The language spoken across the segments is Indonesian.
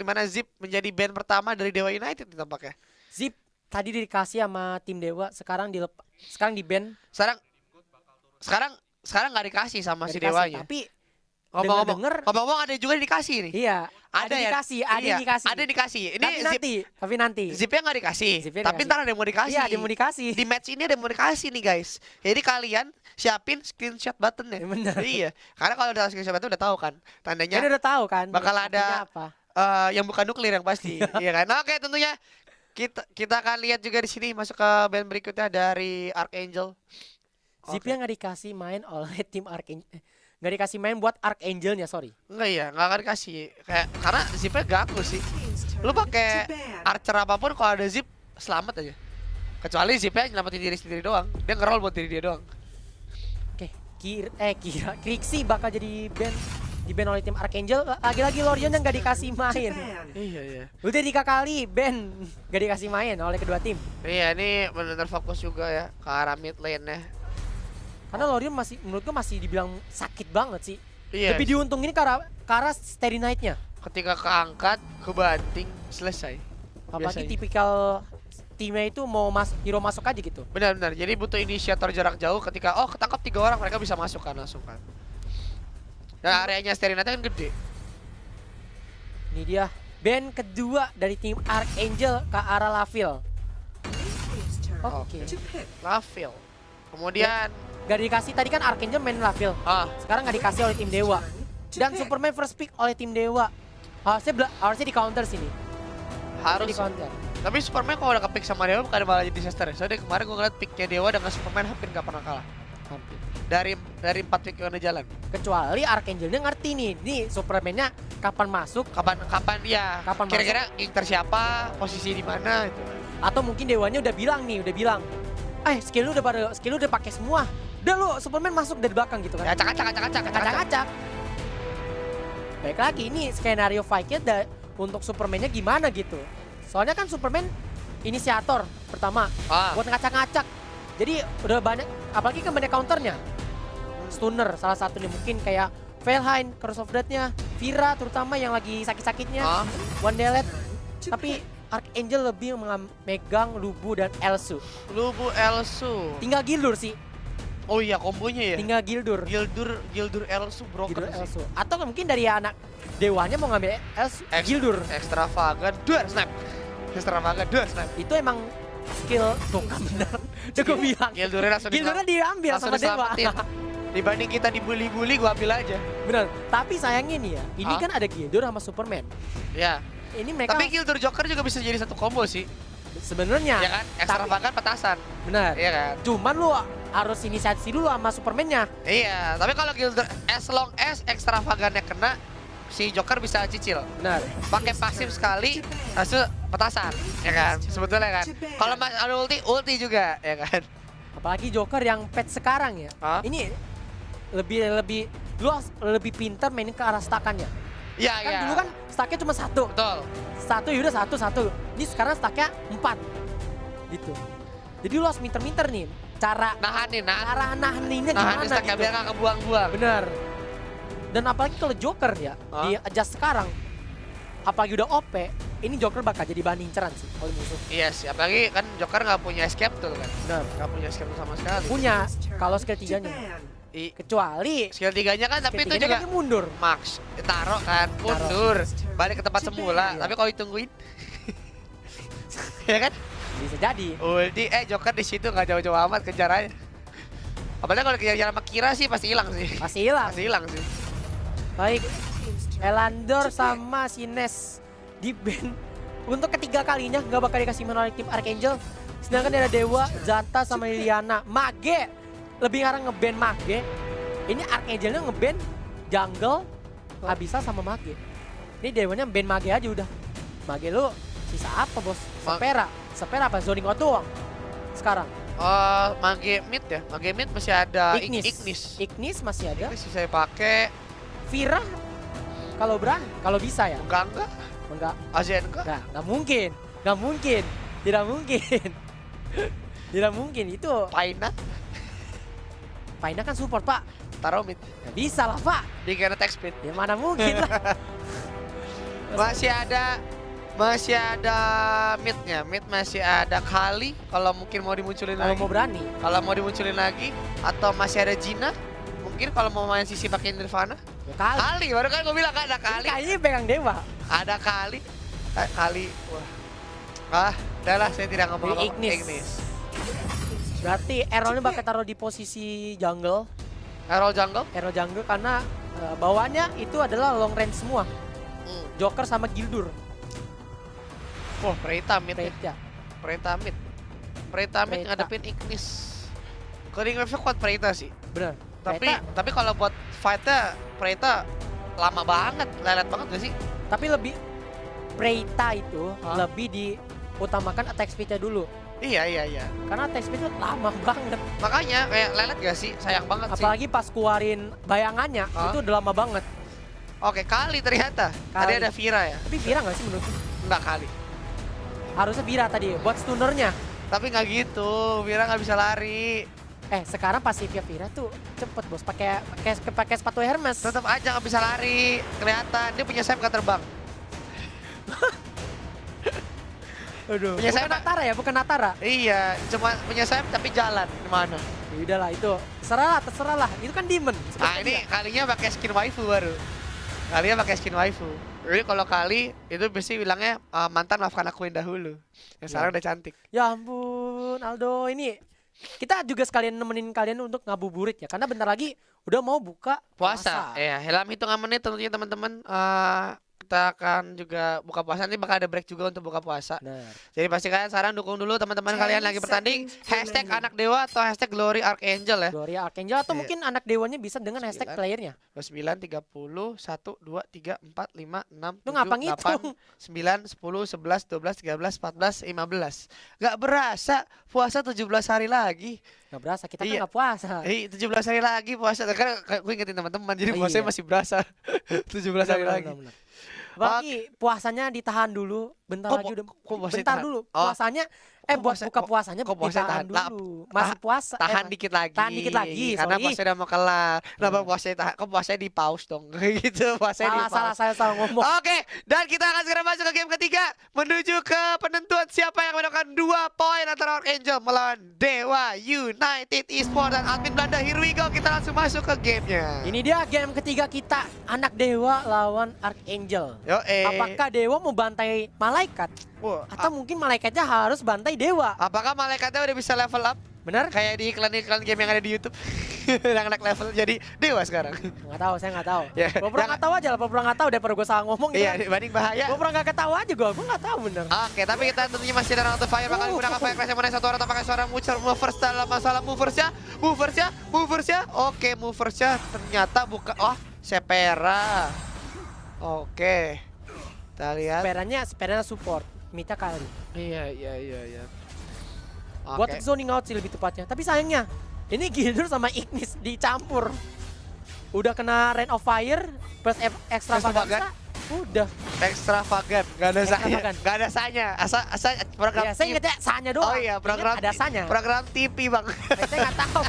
dimana Zip menjadi band pertama dari Dewa United tampaknya. Zip tadi dikasih sama tim Dewa, sekarang di band. Sekarang nggak dikasih sama Nggak si dikasih, Dewanya. tapi Ngomong-ngomong ada juga dikasih nih. iya, Ada ya? dikasih, ada Iya, dikasih. ada dikasih. Ini Tapi nanti. Zipnya nggak dikasih. Zipnya Tapi dikasih. ntar ada yang mau dikasih. Iya, ada yang mau dikasih. Di match ini ada yang mau dikasih nih guys. Jadi kalian siapin screenshot buttonnya. Bener. Iya. Karena kalau udah screenshot button udah tahu kan. Tandanya Kan udah tahu kan. bakal artinya ada apa? yang bukan nuklir yang pasti. Iya kan. Nah, oke, tentunya kita akan lihat juga di sini masuk ke band berikutnya dari Archangel. Zipnya nggak dikasih main oleh tim Archangel. Nggak dikasih main buat Archangelnya, sorry. Enggak ya, nggak akan dikasih. Karena zipnya ganggu sih. Lu pakai archer apapun kalau ada zip selamat aja. Kecuali zipnya nyelamatin diri sendiri doang. Dia nge-roll buat diri dia doang. Oke, Krixi bakal jadi di band oleh tim Archangel. Lagi-lagi Lorion yang nggak dikasih main. Iya. Udah 3 kali band nggak dikasih main oleh kedua tim. Iya, ini benar-benar fokus juga ya ke arah mid lane-nya. Karena Lorion menurut gue masih dibilang sakit banget sih. Iya. Lebih diuntungin ke arah Starry Night-nya. Ketika keangkat, kebanting, selesai. Apalagi Biasanya. tipikal timnya itu mau hero masuk aja gitu. Benar-benar. Jadi butuh inisiator jarak jauh ketika ketangkap 3 orang mereka bisa masuk kan langsung kan. Dan areanya Starry Night kan gede. Ini dia band kedua dari tim Archangel ke arah Laville. Oke. Laville. Kemudian Gak dikasih, tadi kan Archangel main Laville. Sekarang gak dikasih oleh tim Dewa. Dan Superman first pick oleh tim Dewa. Harusnya di counter sini. harus. Di counter. Tapi Superman kalau udah ke-pick sama Dewa bukan malah jadi disaster. Soalnya kemarin gue ngeliat picknya Dewa dengan Superman hampir gak pernah kalah. Hampir. Dari 4 pick yang ada jalan. Kecuali Archangelnya ngerti nih Superman-nya kapan masuk, Kapan dia? Kapan Kira-kira gangster siapa? Posisi di mana gitu. atau mungkin Dewanya udah bilang, skill lu udah pakai semua. Udah lu Superman masuk dari belakang gitu Ya, kan. Acak-acak. Baik lagi ini skenario fight-nya untuk Superman-nya gimana gitu. Soalnya kan Superman inisiator pertama buat ngacak-ngacak. Jadi udah banyak, apalagi kan banyak counternya. Stunner salah satunya mungkin kayak Valheim, Curse of Death-nya, Vira terutama yang lagi sakit-sakitnya, One Delete. Tapi Archangel lebih megang Lubu dan Elsu. Tinggal Gildur sih. Oh iya, kombonya ya. Tinggal Gildur. Gildur Elsu broker Gildur sih. Elsu. Atau mungkin dari anak Dewanya mau ngambil Elsu, Gildur. Extravagan dual snap. Itu emang skill tuh kan bener. Udah gue bilang. Gildurnya diambil sama Dewa. Dibanding kita dibully-bully, gua ambil aja. Bener. Tapi sayangnya nih ya, ini kan ada Gildur sama Superman. Ya. Ini mereka Tapi Gildur Joker juga bisa jadi satu combo sih. sebenarnya. Ya kan? Extravagan petasan. Bener. Iya kan? Cuman lu harus inisiasi dulu sama Superman-nya. Iya, tapi kalau Gildur as long as Extravagannya kena, si Joker bisa cicil. Benar. Pakai pasif sekali, langsung petasan, ya kan? Sebetulnya kan. Kalau Mas ada ulti juga, ya kan? Apalagi Joker yang pet sekarang ya. Ini lebih pintar mainin ke arah stakannya. Iya, Kan dulu kan staknya cuma 1. Betul. Yaudah 1. Ini sekarang staknya 4. Gitu. Jadi lu harus minter-minter nih. Cara nahaninnya gimana staknya gitu. biar nggak kebuang-buang. Bener. Dan apalagi kalau Joker ya, di adjust sekarang, apalagi udah OP, ini Joker bakal jadi bahan inceran sih oleh musuh. Iya sih, apalagi kan Joker nggak punya escape tool kan. Bener. Nggak punya escape tool sama sekali. Punya, kalau skill 3-nya. Kecuali skill 3-nya kan, tapi itu juga kan mundur. max, taruh kan, mundur, balik ke tempat semula. Tapi kalau ditungguin, ya kan? Bisa jadi. Ulti, Joker di situ nggak jauh-jauh amat kejar aja. Apalagi kalau kejar sama Kira sih pasti hilang sih. Pasti hilang sih. Baik, Elandor sama Sines di band untuk ketiga kalinya nggak bakal dikasih main oleh tim Archangel. Sedangkan ada Dewa, Zanta sama Liliana. Mage lebih ngarang ngeband Mage. Ini Archangelnya ngeband Jungle, Abisa sama Mage. Ini Dewanya band Mage aja udah. Mage lu sisa apa bos? Sepera apa? Zoning out doang sekarang. Mage mid ya? Mage mid masih ada Ignis masih ada. Ignis bisa pakai. Vira kalau bisa ya. Enggak. Azen enggak? Enggak mungkin. Tidak mungkin itu. Paina kan support, Pak. Taruh mid. Nggak bisa lah, Pak. Dia kena attack speed. Ya mana mungkin lah. Masih ada midnya, mid masih ada Kali kalau mungkin mau dimunculin Kalau lagi. mau berani. Kalau mau dimunculin lagi atau masih ada Gina, mungkin kalau mau main sisi pakai Nirvana. Ya Kali. Kali, baru kan gue bilang kan ada Kali. Kayaknya pegang dewa. Ada Kali. Kali. Wah. Udahlah saya tidak ngomong apa. Ignis. Berarti Errolnya bakal taruh di posisi jungle. Errol jungle? Errol jungle karena bawaannya itu adalah long range semua. Joker sama Gildur. Oh, Preita mid ya. Preita mid ngadepin Ignis. Coding Wave kuat Preita sih. Bener. Tapi kalau buat fight-nya Preita lama banget, lelet banget gak sih? Tapi lebih Preita itu lebih diutamakan attack speed-nya dulu. Iya. Karena attack speed itu lama banget. Makanya kayak lelet gak sih? Sayang banget sih. Apalagi pas keluarin bayangannya, itu udah lama banget. Oke, Kali ternyata. Tadi ada Vira ya? Tapi Vira gak sih menurutku? Enggak, Kali. Harusnya Vira tadi, buat stunnernya. Tapi nggak gitu, Vira nggak bisa lari. Sekarang pasifnya Vira tuh cepet bos, pakai sepatu Hermes. Tetap aja nggak bisa lari, kelihatan dia punya sayap nggak terbang. Aduh, punya sayap Natara ya, bukan Natara. Iya, cuma punya sayap tapi jalan kemana? Ya udahlah itu, terserah lah. Itu kan demon. Nah ini Kalinya pakai skin waifu baru. Kalinya pakai skin waifu. Jadi kalau Kali itu biasanya bilangnya mantan maafkan aku yang dahulu. Yang sekarang udah cantik. Ya ampun, Aldo ini kita juga sekalian nemenin kalian untuk ngabuburit ya, karena bentar lagi udah mau buka puasa. Ya, dalam hitungan menit tentunya teman-teman kita akan juga buka puasa, nanti bakal ada break juga untuk buka puasa. Bener. Jadi pasti kalian sekarang dukung dulu teman-teman kalian lagi bertanding hashtag anak dewa atau hashtag glory archangel ya. Glory Archangel atau mungkin anak dewanya bisa dengan hashtag playernya. 9, 30, 1, 2, 3, 4, 5, 6, 7, Lu ngapa ngitung? 8, 9, 10, 11, 12, 13, 14, 15. Gak berasa puasa 17 hari lagi. Gak berasa, kita kan gak puasa. 17 hari lagi puasa. Karena gue ingetin teman-teman, jadi puasanya masih berasa 17 hari lagi. Apalagi puasanya ditahan dulu, bentar lagi udah. Bentar dulu, puasanya buat buka puasanya ditahan dulu. Masih puasa. Tahan dikit lagi. Tahan dikit lagi. Karena puasa udah mau kelar. Kenapa puasanya tahan? Kok puasanya di pause dong? Gitu, puasanya di pause. Salah ngomong. Oke, dan kita akan segera masuk ke game ketiga menuju ke penentuan siapa yang mendapatkan 2 poin antara Archangel melawan Dewa United Esports dan admin Belanda. Here we go, kita langsung masuk ke gamenya. Ini dia game ketiga kita, anak Dewa lawan Archangel. Apakah Dewa mau bantai malaikat? Atau mungkin malaikatnya harus bantai Dewa? Apakah malaikatnya udah bisa level up? Bener? Kayak di iklan-iklan game yang ada di YouTube. Yang naik level jadi Dewa sekarang. Nggak tahu, saya nggak tahu. Ya, pura nggak tahu aja lah, pura nggak tahu daripada gue salah ngomong. Iya, dibanding bahaya. Gue pura nggak ketawa aja gue nggak tahu bener. Oke, tapi kita tentunya masih ada round of fire, bakal gunakan fire crash yang mana satu orang pakai seorang movers dalam masalah moversnya. Oke, moversnya ternyata bukan Sepera. Oke. Kita lihat. Seperanya support. Mita Kali. Iya. Buat zoning out sih lebih tepatnya. Tapi sayangnya, ini Gildur sama Ignis dicampur. Udah kena Rain of Fire, plus Extravaganza. Udah. Extravagan, gak ada sanya. Asa program. Ya, saya ingetnya sanya doang. Oh iya, program ada sanya. Program TV bang. Saya nggak tahu.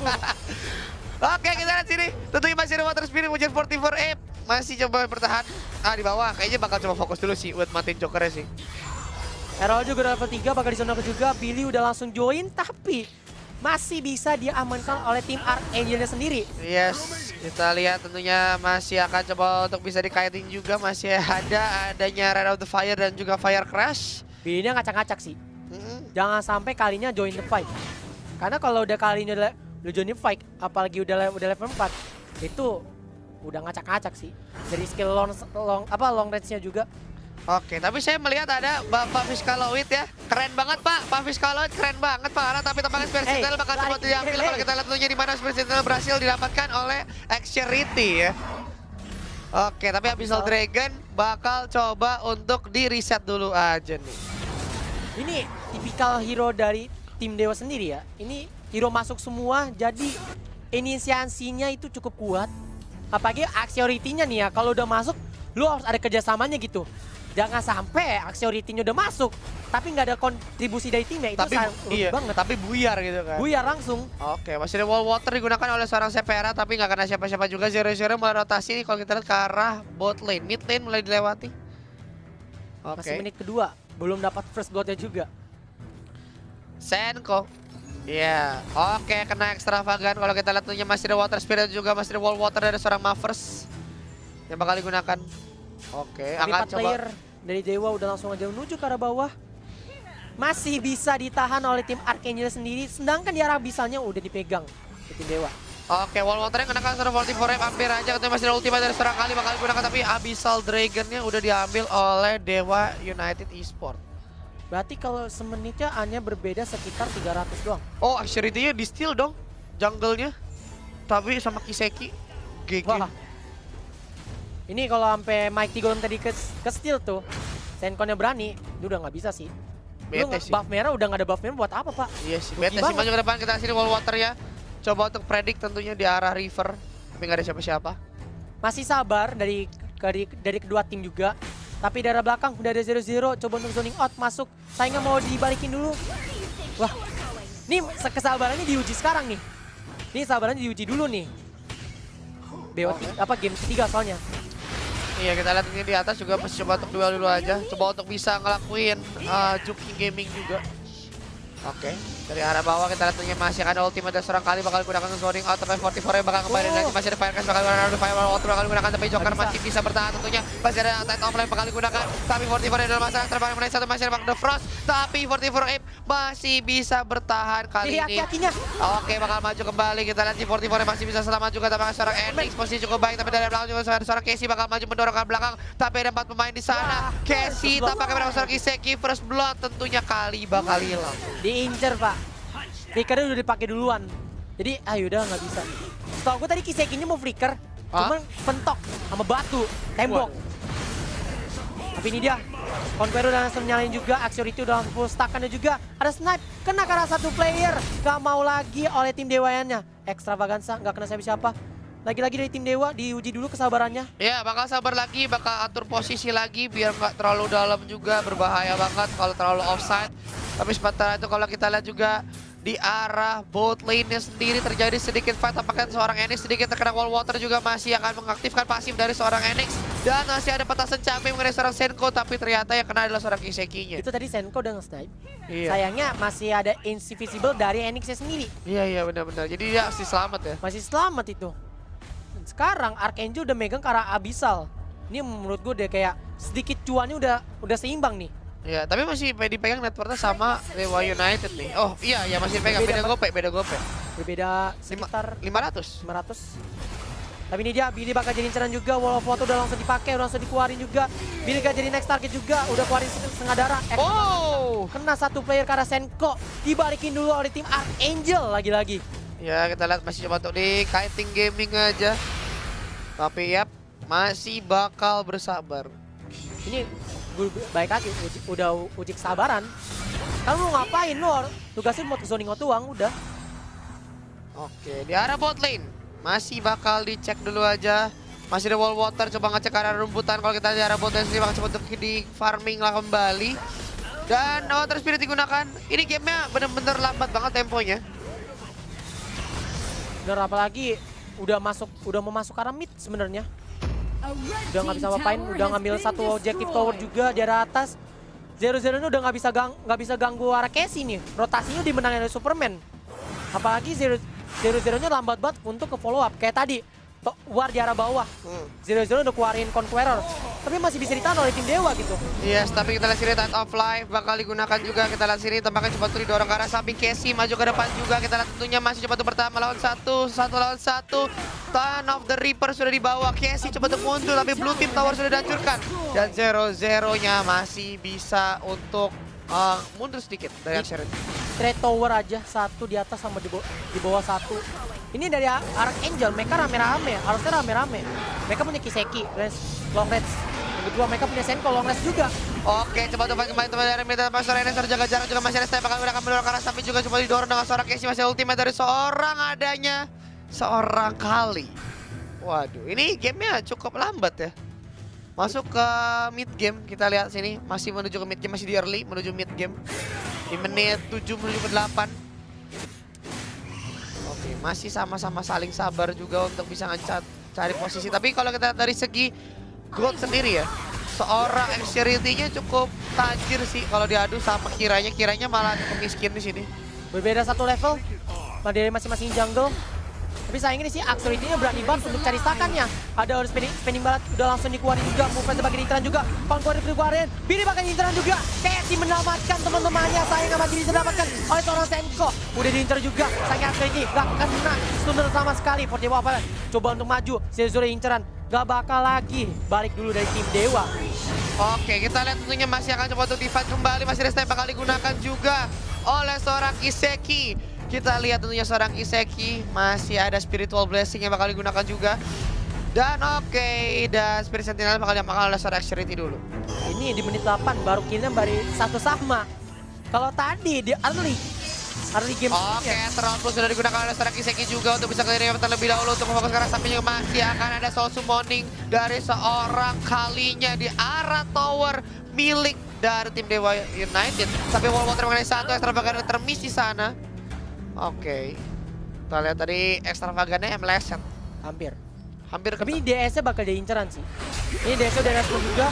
Oke, kita lihat sini. Tentunya masih ada Water Spirit Mujan 44 masih coba bertahan. Di bawah. Kayaknya bakal coba fokus dulu sih buat matiin Jokernya sih. Errol juga level 3 bakal disonok juga. Billy udah langsung join tapi masih bisa diamankan oleh tim Archangelnya sendiri. Yes, kita lihat tentunya masih akan coba untuk bisa dikaitin juga. Masih adanya Red of the Fire dan juga Fire Crash. Billy-nya ngacak-ngacak sih. Jangan sampai Kalinya join the fight. Karena kalau udah Kalinya udah join the fight, apalagi udah level 4, itu udah ngacak-ngacak sih. Dari skill long range-nya juga. Oke, tapi saya melihat ada Bapak Fiskaloid ya. Keren banget Pak Fiskaloid keren banget Pak. Karena tapi tampaknya Spirit Sentinel bakal coba diambil. Kalau kita lihat tentunya di mana Spirit Sentinel berhasil didapatkan oleh X-Charity ya. Oke, tapi Abyssal Dragon bakal coba untuk di reset dulu aja nih. Ini tipikal hero dari tim Dewa sendiri ya. Ini hero masuk semua, jadi inisiasinya itu cukup kuat. Apalagi X-Charity-nya nih ya, kalau udah masuk, lu harus ada kerjasamanya gitu. Jangan sampai X-Charity-nya udah masuk, tapi nggak ada kontribusi dari timnya, itu iya, banget. Tapi buyar gitu kan. Buyar langsung. Oke, masih ada wall water digunakan oleh seorang Sepera, tapi nggak kena siapa-siapa juga. Zero mulai rotasi nih kalau kita lihat ke arah bot lane. Mid lane mulai dilewati. Masih menit kedua, belum dapat first blood-nya juga. Senko. Iya, oke, kena extravagant. Kalau kita lihat tentunya masih ada water spirit juga, masih ada wall water dari seorang Mavers yang bakal digunakan. Oke, akan 4 player dari Dewa udah langsung aja menuju ke arah bawah. Masih bisa ditahan oleh tim Archangel sendiri, sedangkan di arah abisalnya udah dipegang di tim Dewa. Oke, wall waternya kenakan seorang 44 hampir aja, katanya masih ada ultimate dari seorang kali bakal digunakan, tapi Abyssal Dragon-nya udah diambil oleh Dewa United Esports. Berarti kalau semenitnya hanya berbeda sekitar 300 doang. Oh, Asherity-nya di steal dong, jungle-nya. Tapi sama Kiseki, GG. Wah. Ini kalau sampai Mike Tigolem tadi ke steal tuh, Senko-nya berani, itu udah nggak bisa sih. Bete sih. Buff merah udah nggak ada buff merah buat apa, Pak? Iya sih, bete sih. Maju ke depan, kita sini wall water ya. Coba untuk predik tentunya di arah river, tapi nggak ada siapa-siapa. Masih sabar dari kedua tim juga. Tapi dari belakang udah ada 0-0, coba untuk zoning out masuk. Sayangnya mau dibalikin dulu. Wah, ini kesabarannya diuji sekarang nih. Ini sabarannya diuji dulu nih. Game ketiga soalnya. Iya, kita lihat ini di atas juga masih coba untuk duel dulu aja. Coba untuk bisa ngelakuin Juking Gaming juga. Oke, dari arah bawah kita lihat tentunya masih ada ultimate dari seorang kali bakal gunakan zoning out, tapi 44 yang bakal kembali lagi, masih ada Firecast bakal gunakan, Fireball Water bakal gunakan, tapi Joker masih bisa bertahan tentunya, masih ada Tide Offline bakal digunakan, tapi 44 adalah masalah terbang menit satu, masih ada Mark the Frost, tapi 44 Ape masih bisa bertahan kali ini. Oke, bakal maju kembali, kita lihat si 44 masih bisa selamat juga, tapi seorang Enix posisi cukup baik, tapi dari belakang juga ada seorang Casey bakal maju mendorong ke belakang, tapi ada 4 pemain di sana. Casey tampaknya berapa seorang Kiseki, first blood tentunya kali bakal hilang. Diincer, Pak. Flickernya udah dipakai duluan. Jadi, udah nggak bisa. Setahu gue tadi Kisekinya mau flicker, cuman pentok sama batu, tembok. Tapi ini dia. Conqueror udah langsung nyalain juga, Axority udah langsung full stackannya juga. Ada snipe, kena karena satu player. Gak mau lagi oleh tim Dewanya. Extravaganza, gak kena siapa-siapa. Lagi-lagi dari tim Dewa, diuji dulu kesabarannya. Ya, bakal sabar lagi, bakal atur posisi lagi biar nggak terlalu dalam juga, berbahaya banget kalau terlalu offside. Tapi sementara itu kalau kita lihat juga di arah bot lane-nya sendiri terjadi sedikit fight, apakah seorang Enix sedikit terkena wall water juga masih akan mengaktifkan pasif dari seorang Enix. Dan masih ada petasan camping mengenai seorang Senko, tapi ternyata yang kena adalah seorang Kisekinya. Itu tadi Senko udah nge-snipe. Iya. Sayangnya masih ada Invisible dari Enix-nya sendiri. Iya benar-benar, jadi dia masih selamat ya. Masih selamat itu. Sekarang Archangel udah megang ke arah Abyssal. Ini menurut gue udah kayak sedikit cuannya udah seimbang nih. Iya, tapi masih dipegang networknya sama Dewa United nih. Oh iya masih dipegang, beda gope. Berbeda sekitar 500. Tapi ini dia, Billy bakal jadi inceran juga, wall of water udah langsung dipakai, udah langsung dikeluarin juga. Billy gak jadi next target juga, udah keluarin setengah darah. Kena satu player ke arah Senko, dibalikin dulu oleh tim Archangel lagi-lagi. Ya, kita lihat masih coba untuk di kiting gaming aja. Tapi ya masih bakal bersabar. Ini baik lagi, udah uji kesabaran. Kamu mau ngapain lo? Tugasnya mau zoning out doang, udah. Oke, di arah bot lane masih bakal dicek dulu aja. Masih ada wall water, coba ngecek arah rumputan. Kalau kita di arah bot lane sendiri bakal coba untuk di farming lah kembali. Dan water spirit digunakan. Ini gamenya bener-bener lambat banget temponya. Dan apalagi udah mau masuk ke arah mid sebenarnya. Udah nggak bisa ngapain, udah ngambil satu objective tower juga di arah atas. 0-0 ini udah nggak bisa ganggu arah Casey nih. Rotasinya dimenangin oleh Superman. Apalagi 0-0-nya lambat banget untuk ke follow up kayak tadi. War di arah bawah. 0-0 udah keluarin Conqueror. Tapi masih bisa ditahan oleh tim Dewa gitu. Yes, tapi kita lihat sini Tide of Life bakal digunakan juga. Kita lihat sini tampaknya coba tuh didorong ke arah samping Casey, maju ke depan juga. Kita lihat tentunya masih coba tuh pertama lawan satu lawan satu. Ton of the Reaper sudah dibawa. Casey coba tuh muncul tapi Blue Team Tower sudah dihancurkan. Dan 0-0-nya masih bisa untuk mundur sedikit dari Axerit. Straight tower aja, satu di atas sama di bawah satu. Ini dari Archangel, mereka rame-rame, harusnya rame-rame. Mereka punya Kiseki, long range. Yang kedua mereka punya Senko, long range juga. Oke, coba tuh kembali teman dari militer pas sore ini terjaga jarak juga masih ada step bakal menggunakan mendorong karena sampai juga coba didorong dengan seorang Casey, masih ultimate dari seorang kali. Waduh, ini gamenya cukup lambat ya. Masuk ke mid game, kita lihat sini masih menuju ke mid game, masih di early menuju mid game. Di menit 7 menuju ke 8. Oke, masih sama-sama saling sabar juga untuk bisa cari posisi. Tapi kalau kita lihat dari segi gold sendiri ya, seorang Excerity-nya cukup tajir sih kalau diadu sama Kiranya. Kiranya malah cukup miskin di sini. Berbeda satu level dari masing-masing jungle. Tapi sayang ini sih Excerity-nya berani banget untuk cari stakannya. Ada harus spinning balat udah langsung dikeluarin juga. Move sebagai inceran juga. Conqueror dikeluarin. Billy bakal inceran juga. Casey menyelamatkan teman-temannya. Sayang sama diri didapatkan oleh seorang Senko. Udah diincer juga. Sayang Excerity gak kena stunner sama sekali. For Dewa apa? Coba untuk maju. Zero inceran. Gak bakal lagi balik dulu dari tim Dewa. Oke, kita lihat tentunya masih akan coba untuk divide kembali. Masih ada step bakal digunakan juga oleh seorang Kiseki. Kita lihat tentunya seorang Kiseki masih ada Spiritual Blessing yang bakal digunakan juga. Dan dan Spirit Sentinel bakal diamalkan oleh seorang Excerity dulu. Ini di menit 8 baru killnya baru satu sama. Kalau tadi di early game. Oke, terlalu sudah digunakan oleh seorang Kiseki juga untuk bisa clear terlebih dahulu untuk memfokus ke arah samping juga masih akan ada soul summoning dari seorang Kalinya di arah tower milik dari tim Dewa United. Tapi Wall Water mengenai satu extravagannya termiss di sana. Oke, kita lihat tadi extravagannya meleset. Hampir Tapi DS-nya bakal diinceran sih. Ini DS-nya udah respon juga.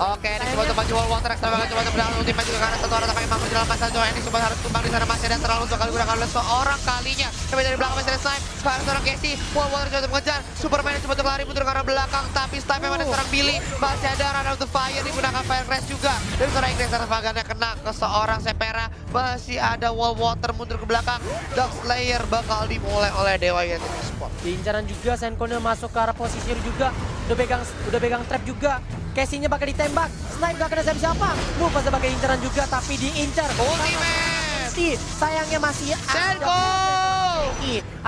Oke, ini coba untuk maju Wall Water extravagan coba untuk berlalu ultimate juga karena satu orang tapi mampu dalam masalah Joe. Ini coba harus tumbang di sana masih ada terlalu sekali digunakan oleh seorang Kalinya. Tapi dari belakang masih ada snipe. Karena seorang Casey, Wall Water coba untuk mengejar. Superman coba untuk lari mundur ke arah belakang tapi snipe pada seorang Billy. Masih ada Run Out the Fire digunakan Fire Crash juga. Dan seorang extravagannya kena ke seorang Sepera. Masih ada Wall Water mundur ke belakang. Dark Slayer bakal dimulai oleh Dewa United Sport. Diincaran juga, Senko-nya masuk ke arah posisi juga. Udah pegang trap juga. Casey-nya bakal ditembak. Snipe gak kena siapa-siapa. Move sebagai incaran juga tapi diincar. Ultimate! Sayangnya masih Senko!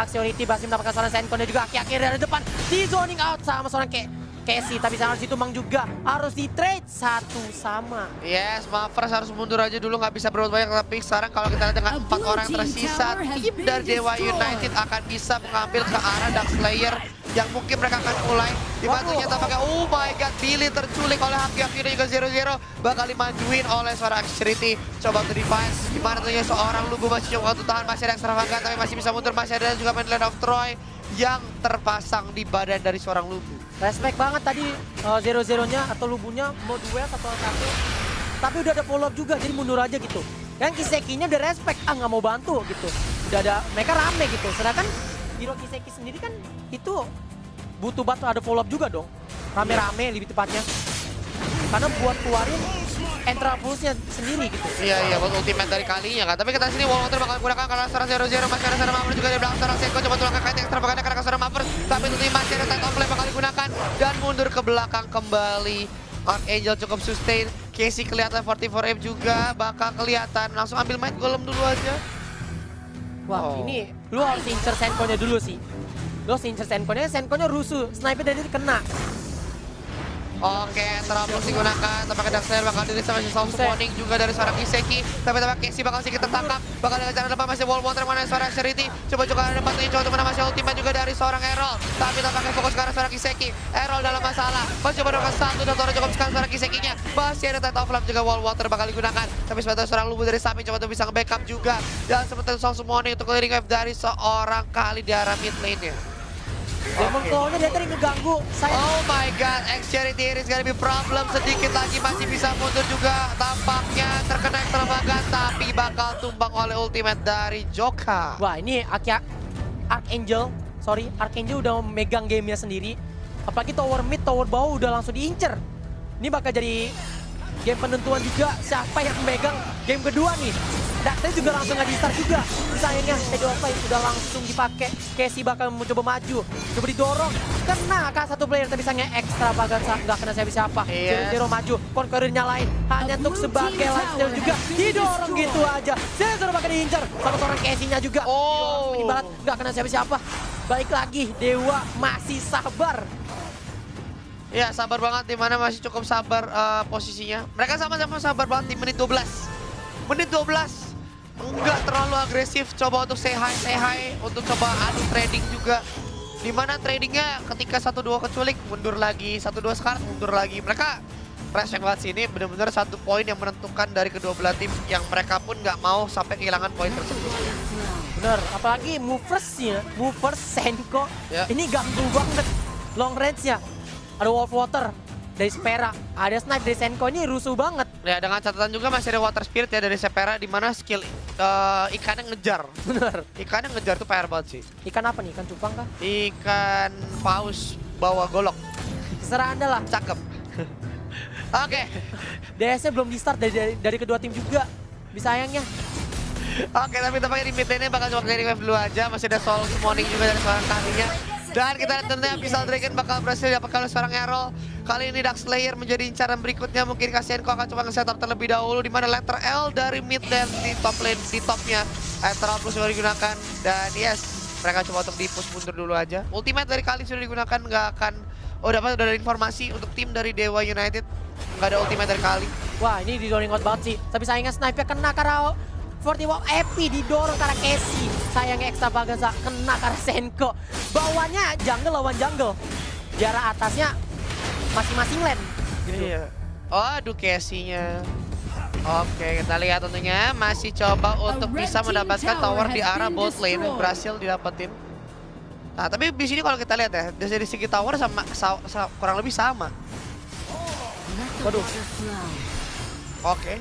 Excerity masih mendapatkan seorang Senko-nya juga akhir-akhir dari depan. Di zoning out sama seorang Casey. Tapi harus ditumbang juga. Harus di trade satu sama. Yes, Mavers harus mundur aja dulu, nggak bisa berbuat banyak. Tapi sekarang kalau kita lihat dengan 4 orang tersisa, tim dari Dewa United akan bisa mengambil ke arah Dark Slayer yang mungkin mereka akan mulai. Dibantunya tampaknya, oh my god, Billy terculik oleh Haki dan juga 0-0. Bakal dimajuin oleh seorang Excerity. Coba untuk defense, dimana tentunya seorang Lugu masih coba untuk tahan. Masih ada extravagan, tapi masih bisa mundur. Masih ada juga main Land of Troy yang terpasang di badan dari seorang Lugu. Respect banget tadi 0-0-nya atau Lubunya mau duel satu lawan satu. Tapi udah ada follow up juga, jadi mundur aja gitu. Dan Kiseki-nya udah respect, nggak mau bantu gitu. Udah ada, mereka rame gitu. Sedangkan Hero Kiseki sendiri kan itu butuh bantu, ada follow up juga dong. Rame-rame lebih tepatnya. Karena buat keluarin Entra Pulse-nya sendiri gitu. Iya, buat ultimate dari Kalinya kan. Tapi kita sini Wall Water bakal menggunakan karena seorang 0-0. Masih ada seorang Mavers juga di belakang seorang Senko. Coba tulang kait extravagan karena seorang Mavers. Tapi tentunya masih ada Tide of Flame bakal digunakan. Dan mundur ke belakang kembali. Archangel cukup sustain. Casey kelihatan 44M juga bakal kelihatan. Langsung ambil Might Golem dulu aja. Wah, ini lu harus incer Senko-nya dulu sih. Lu harus incer Senko-nya rusuh. Sniper dari kena. Oke, terlalu digunakan. Tampaknya Dark Slayer bakal dirilis sama si Soul Summoning juga dari seorang Kiseki. Tapi tampaknya Casey bakal sedikit tertangkap. Bakal dengan cara depan masih Wall Water mana seorang Excerity. Coba ada depan tuh coba untuk menang masih ultimate juga dari seorang Errol. Tapi tampaknya fokus ke arah seorang Kiseki. Errol dalam masalah. Masih coba dengan satu dan Toro cukup sekali seorang Kisekinya. Masih ada Tide of Flame juga Wall Water bakal digunakan. Tapi sebentar seorang Lubu dari samping coba untuk bisa nge-backup juga. Dan sebentar Soul Summoning untuk clearing wave dari seorang Kali di arah mid lane-nya. Demon Claw-nya dia tadi ngeganggu. Oh my god, Excerity is gonna be problem. Sedikit lagi masih bisa mundur juga. Tampaknya terkena extravagan tapi bakal tumbang oleh ultimate dari Joka. Wah, ini Archangel udah memegang gamenya sendiri. Apalagi tower mid, tower bawah udah langsung diincer. Ini bakal jadi game penentuan juga siapa yang memegang game kedua nih. Daktel juga langsung nggak di-start juga. Sayangnya T25 udah langsung dipakai. Casey bakal mencoba maju. Coba didorong. Kena satu player tapi sayangnya extravagan nggak kena siapa-siapa. Zero maju. Conqueror nyalain. Hanya untuk sebagai lifesteal juga. Didorong gitu aja. Zero bakal diincar. Sama seorang Casey-nya juga. Oh. Ibarat nggak kena siapa-siapa. Balik lagi. Dewa masih sabar. Ya sabar banget, dimana masih cukup sabar posisinya. Mereka sama-sama sabar banget di menit 12. Menit 12. Enggak terlalu agresif, coba untuk say hi, untuk coba adu trading juga. Dimana tradingnya ketika 1-2 keculik, mundur lagi, 1-2 sekarang mundur lagi. Mereka respect banget sih, ini benar-benar satu poin yang menentukan dari kedua belah tim yang mereka pun nggak mau sampai kehilangan poin tersebut. Bener, apalagi movers Senko, ini ganggu banget long range-nya. Ada Wolf Water, dari Spera, ada snipe dari Senko, ini rusuh banget. Ya, dengan catatan juga masih ada Water Spirit ya dari Sepera, di mana skill ikannya ngejar. Bener. Ikannya ngejar tuh PR banget sih. Ikan apa nih? Ikan cupang kah? Ikan paus bawa golok. Terserah Anda lah. Cakep. Oke. DS-nya belum di-start dari kedua tim juga. Bisa sayangnya. Oke, tapi tampaknya di mid lane bakal cuma dari wave dulu aja. Masih ada Soul Summoning juga dari seorang kalinya. Dan kita lihat tentunya Abyssal Dragon bakal berhasil dapatkan oleh seorang Errol. Kali ini Dark Slayer menjadi incaran berikutnya. Mungkin Kasienko akan coba nge-setup terlebih dahulu, di mana letter L dari mid lane di top lane, di topnya. Eternal Plus sudah digunakan. Dan yes, mereka coba untuk di-push mundur dulu aja. Ultimate dari Kali sudah digunakan, nggak akan... udah ada informasi untuk tim dari Dewa United. Nggak ada ultimate dari Kali. Wah, ini dizoning out banget sih. Tapi sayangnya snipe-nya kena karena 40 Wow Epi didorong karena Casey. Sayangnya Extra Bagasa kena karena Senko. Bawahnya jungle lawan jungle. Jarak atasnya masing-masing lane. Gitu. Iya. Oh, aduh Casey-nya. Oke, kita lihat tentunya masih coba untuk bisa mendapatkan tower di arah bot lane. Berhasil didapetin. Nah, tapi di sini kalau kita lihat ya, dari segi tower sama kurang lebih sama. Waduh. Oke.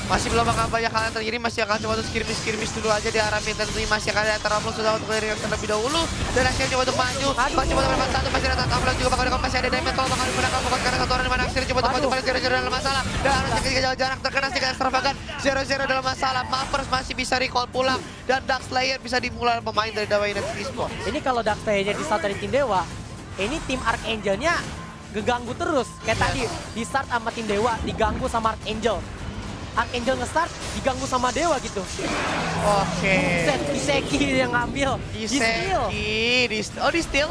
Masih belum akan banyak hal yang terjadi, masih akan coba untuk skirmish dulu aja di arah mid, dan tentunya masih akan ada Eternal sudah untuk dari yang terlebih dahulu, dan akhirnya coba untuk maju, masih coba untuk satu, masih ada Tatap juga bakal dikon, masih ada Diamond kalau bakal digunakan fokus karena satu orang di mana akhirnya coba untuk maju pada 0-0 dalam masalah, dan harus ketika jalan jarak terkena sedikit extravagant 0-0 dalam masalah. Mappers masih bisa recall pulang, dan Dark Slayer bisa dimulai pemain dari Dewa United Esports. Ini kalau Dark Slayer di start dari tim Dewa, ini tim Archangel-nya geganggu terus. Kayak tadi, di start sama tim Dewa, diganggu sama Archangel. Archangel nge-start, diganggu sama Dewa gitu. Oke. Set, Kiseki yang ngambil. Di-steal.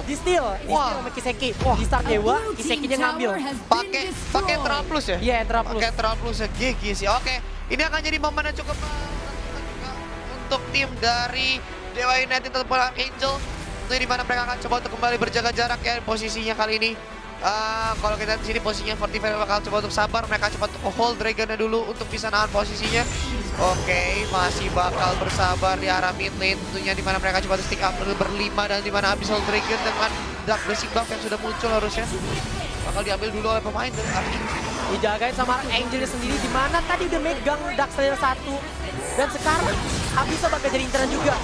Di-steal? Wah. Sama Kiseki. Di start Dewa, Kisekinya ngambil. Pakai Eternal Plus ya? Iya, Eternal Plus. Pakai Eternal Plus ya, gigi sih. Oke, ini akan jadi momen yang cukup untuk tim dari Dewa United ataupun Archangel. Tentunya di mana mereka akan coba untuk kembali berjaga jarak ya posisinya kali ini. Kalau kita di sini posisinya 45 bakal coba untuk sabar, mereka coba untuk hold Dragonnya dulu untuk bisa nahan posisinya. Oke, masih bakal bersabar di arah mid lane tentunya, di mana mereka coba untuk stick up dulu berlima, dan di mana Abyssal Dragon dengan Dark Blessing buff yang sudah muncul harusnya bakal diambil dulu oleh pemain dari Archangel. Dijagain sama Archangel sendiri, di mana tadi udah megang Dark Slayer 1, dan sekarang Abyssal bakal jadi inceran juga.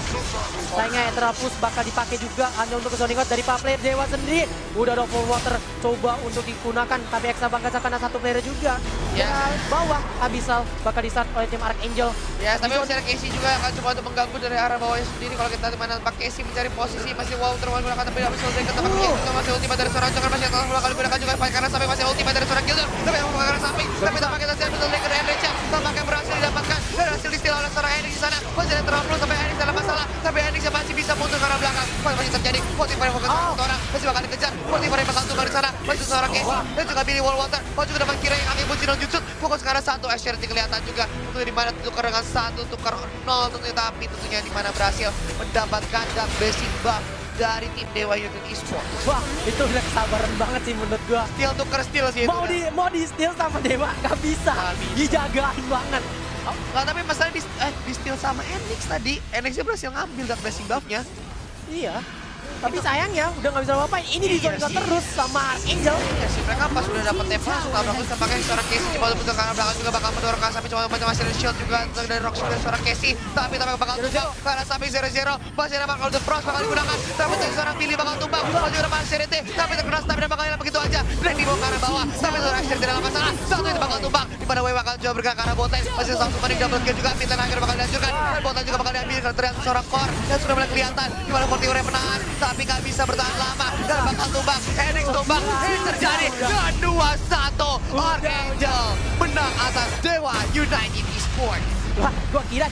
Sayangnya Eternal Push bakal dipakai juga hanya untuk zoning out dari player Dewa sendiri. Udah ada full water coba untuk digunakan, tapi Extra Bagasa kena satu player juga. Ya. Bawah Abyssal bakal di-start oleh tim Archangel. Ya, tapi masih ada Casey juga akan coba untuk mengganggu dari arah bawahnya sendiri. Kalau kita mana nampak Casey mencari posisi, masih wow terus menggunakan, tapi Abyssal Dragon tempat itu masih ultimate dari seorang Joker, masih akan kali gunakan juga karena sampai masih ultimate dari seorang Gildan. Tapi yang menggunakan samping, tapi tampaknya Abyssal Dragon dari Enrich tampaknya berhasil didapatkan, berhasil di-steal oleh seorang Enrich di sana. Masih ada terlalu sampai Enrich dalam masalah, tapi Enrich masih bisa mundur ke arah belakang. Masih terjadi, Forty Fire fokus satu orang, masih bakal dikejar. Forty Fire bakal tumbang di sana, masih seorang Casey dan juga Billy Wallwater. Masuk ke depan kira yang kaki Bucino Jutsu, fokus ke arah satu. Asherity kelihatan juga, tentunya di mana tukar dengan satu, tukar 0 tentunya, tapi tentunya di mana berhasil mendapatkan Dark Blessing buff dari tim Dewa United Esports. Wah, itu udah kesabaran banget sih menurut gua. Steal sih itu. Mau di steal sama Dewa gak bisa. Dijagain banget. Nggak, tapi masalahnya di steal sama Enix tadi. Enixnya berhasil ngambil Dark Blessing buff-nya. Iya. Tapi sayangnya udah nggak bisa ngapain. Ini dizoning terus sama Archangel. Iya sih, mereka pas udah dapet tempo langsung tabrak terus, tampaknya seorang Casey coba untuk ke arah belakang juga bakal mendorong ke sampai coba macam masih ada shield juga dari Roxy dari seorang Casey, tapi bakal tumbang karena sampai 0-0 masih ada bakal The Frost bakal digunakan, tapi dari seorang Billy bakal tumbang, masih ada Asherity, tapi terkena stamina bakal hilang begitu aja, Drake dibawa ke arah bawah, tapi seorang Asherity dalam masalah, satu itu bakal tumbang, di mana Wei bakal coba bergerak ke arah botlane, masih langsung panik double kill juga, mid lane akhirnya bakal dihancurkan, dan botlane juga bakal diambil karena terlihat seorang core, dan sudah mulai kelihatan, di mana Forty Fire menahan, tapi nggak bisa bertahan lama, dan bakal tumbang, Enix tumbang, ini terjadi, dan 2-1, Archangel menang atas Dewa United Esports. Wah, gua kira